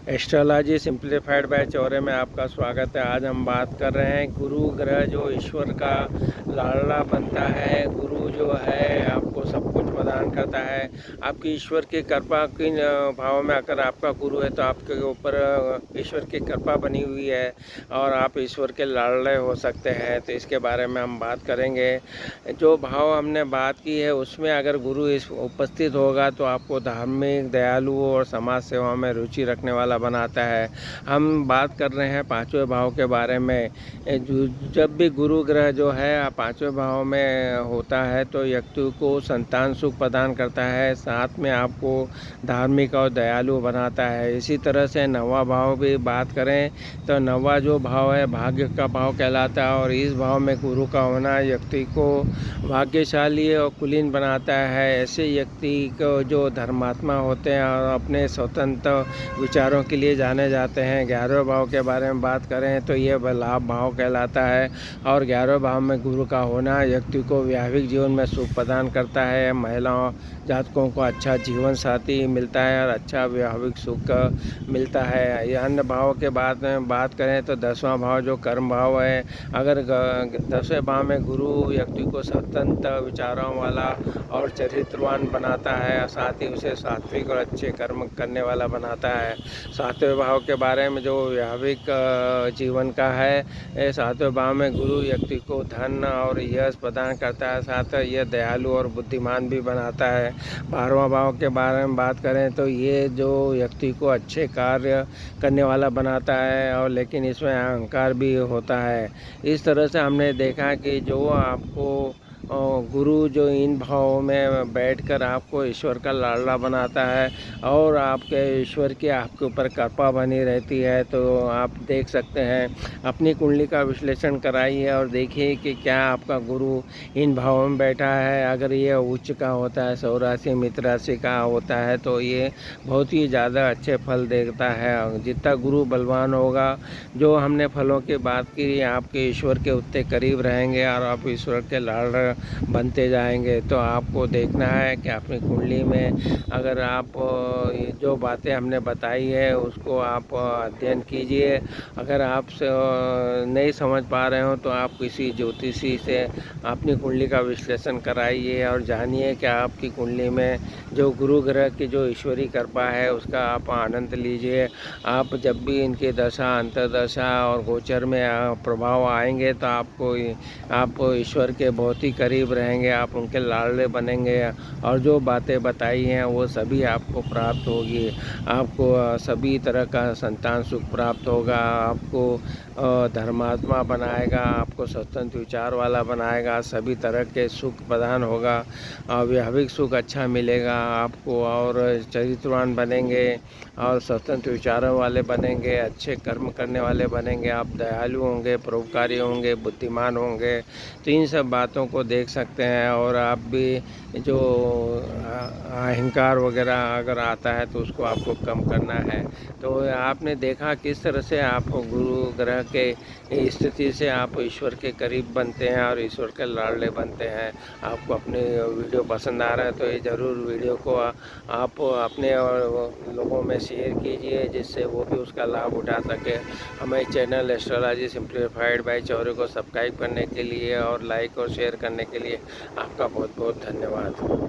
Astrology Simplified by Chaure में आपका स्वागत है। आज हम बात कर रहे हैं गुरु ग्रह जो ईश्वर का लाडला बनता है। गुरु जो है आपको सब कुछ प्रदान करता है। आपकी ईश्वर की कृपा किन भाव में अगर आपका गुरु है तो आपके ऊपर ईश्वर की कृपा बनी हुई है और आप ईश्वर के लाडले हो सकते हैं। तो इसके बारे में हम बात करेंगे। जो भाव हमने बात की है उसमें अगर गुरु उपस्थित होगा तो आपको धार्मिक, दयालु और समाज सेवा में रुचि रखने वाला बनाता है। हम बात कर रहे हैं पांचवें भाव के बारे में। जब भी गुरु ग्रह जो है पांचवें भाव में होता है तो व्यक्ति को संतान सुख प्रदान करता है, साथ में आपको धार्मिक और दयालु बनाता है। इसी तरह से नौवां भाव भी बात करें तो नौवां जो भाव है भाग्य का भाव कहलाता है और इस भाव में गुरु का होना व्यक्ति को भाग्यशाली और कुलीन बनाता है। ऐसे व्यक्ति को जो धर्मात्मा होते हैं और अपने स्वतंत्र विचारों के लिए जाने जाते हैं। 11वें भाव के बारे में बात करें तो ये लाभ भाव कहलाता है और 11वें भाव में गुरु का होना व्यक्ति को वैवाहिक जीवन में सुख प्रदान करता है। महिलाओं जातकों को अच्छा जीवन साथी मिलता है और अच्छा वैवाहिक सुख मिलता है। ये अन्य भाव के बाद में बात करें तो 10वां भाव जो कर्म भाव है, अगर 10वें भाव में गुरु व्यक्ति को स्वतंत्र विचारों वाला और चरित्रवान बनाता है, साथ ही उसे सात्विक और अच्छे कर्म करने वाला बनाता है। 7वें भाव के बारे में जो वैवाहिक जीवन का है, 7वें भाव में गुरु व्यक्ति को धन और यश प्रदान करता है, साथ ही यह दयालु और बुद्धिमान भी बनाता है। 12वां भाव के बारे में बात करें तो ये जो व्यक्ति को अच्छे कार्य करने वाला बनाता है और लेकिन इसमें अहंकार भी होता है। इस तरह से हमने देखा कि जो आपको गुरु जो इन भावों में बैठकर आपको ईश्वर का लाडला बनाता है और आपके ईश्वर की आपके ऊपर कृपा बनी रहती है। तो आप देख सकते हैं, अपनी कुंडली का विश्लेषण कराइए और देखिए कि क्या आपका गुरु इन भावों में बैठा है। अगर ये उच्च का होता है, सौर राशि, मित्र राशि का होता है तो ये बहुत ही ज़्यादा अच्छे फल देता है। जितना गुरु बलवान होगा, जो हमने फलों की बात की, आपके ईश्वर के उतने करीब रहेंगे और आप ईश्वर के लाडला बनते जाएंगे। तो आपको देखना है कि अपनी कुंडली में अगर आप जो बातें हमने बताई है उसको आप अध्ययन कीजिए। अगर आप नहीं समझ पा रहे हो तो आप किसी ज्योतिषी से अपनी कुंडली का विश्लेषण कराइए और जानिए कि आपकी कुंडली में जो गुरु ग्रह की जो ईश्वरी कृपा है उसका आप आनंद लीजिए। आप जब भी इनके दशा, अंतर्दशा और गोचर में प्रभाव आएंगे तो आप ईश्वर के बहुत ही करीब रहेंगे, आप उनके लाडले बनेंगे और जो बातें बताई हैं वो सभी आपको प्राप्त होगी। आपको सभी तरह का संतान सुख प्राप्त होगा, आपको धर्मात्मा बनाएगा, आपको स्वतंत्र विचार वाला बनाएगा, सभी तरह के सुख प्रदान होगा, वैवाहिक सुख अच्छा मिलेगा आपको और चरित्रवान बनेंगे और स्वतंत्र विचारों वाले बनेंगे, अच्छे कर्म करने वाले बनेंगे, आप दयालु होंगे, परोपकारी होंगे, बुद्धिमान होंगे। तो इन सब बातों को देख सकते हैं और आप भी जो अहंकार वगैरह अगर आता है तो उसको आपको कम करना है। तो आपने देखा किस तरह से आप गुरु ग्रह के स्थिति से आप ईश्वर के करीब बनते हैं और ईश्वर के लाडले बनते हैं। आपको अपने वीडियो पसंद आ रहा है तो ये ज़रूर वीडियो को आप अपने और लोगों में शेयर कीजिए जिससे वो भी उसका लाभ उठा सके। हमारे channel Astrology Simplified by Chaure को सब्सक्राइब करने के लिए और लाइक और शेयर करने के लिए आपका बहुत बहुत धन्यवाद।